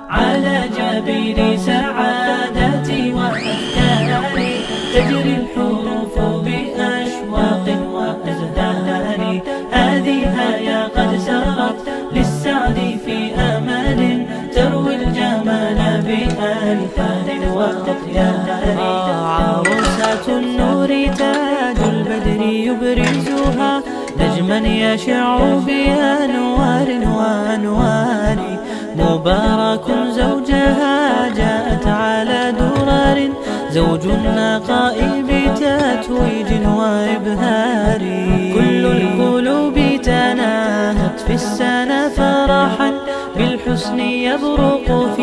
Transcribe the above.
على جبين سعادتي وأفكاري تجري الحروف بأشواق وأزدان. هذه هيا قد سرت للسعد في أمل تروي الجمال بألفان وأطيان. عروسة النور تاج البدر يبرزها نجما يشع بأنوار وأنوار. مبارك زوجها جاءت على درر زوج النقاء بتتويج وإبهار. كل القلوب تناهت في السنة فرحا بالحسن يبرق في